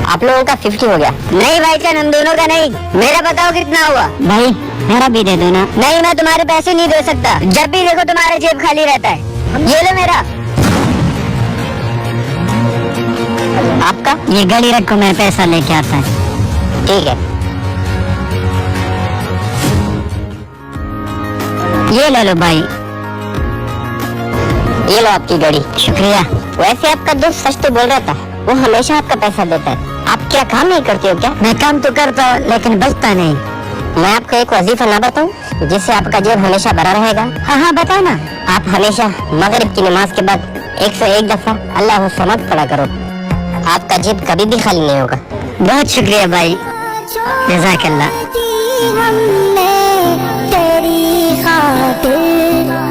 आप लोगों का 50 हो गया। नहीं भाईजान, हम दोनों का नहीं, मेरा बताओ कितना हुआ। भाई मेरा भी दे दो ना। नहीं, मैं तुम्हारे पैसे नहीं दे सकता, जब भी देखो तुम्हारा जेब खाली रहता है। ये लो मेरा। आपका? ये गाड़ी रखो, मैं पैसा लेके आता है। ठीक है, ये ले लो भाई। ये लो आपकी गाड़ी। शुक्रिया। वैसे आपका दोस्त सच तो बोल रहा था, वो हमेशा आपका पैसा देता है। आप क्या काम नहीं करते हो क्या? मैं काम तो करता हूँ लेकिन बचता नहीं। मैं आपको एक वजीफा ना बताऊं जिससे आपका जेब हमेशा भरा रहेगा? हाँ हाँ बताओ ना। आप हमेशा मगरिब की नमाज के बाद 101 दफा अल्लाह समद पढ़ा करो, आपका जेब कभी भी खाली नहीं होगा। बहुत शुक्रिया भाई, जज़ाकल्लाह। हमने तेरी खातिर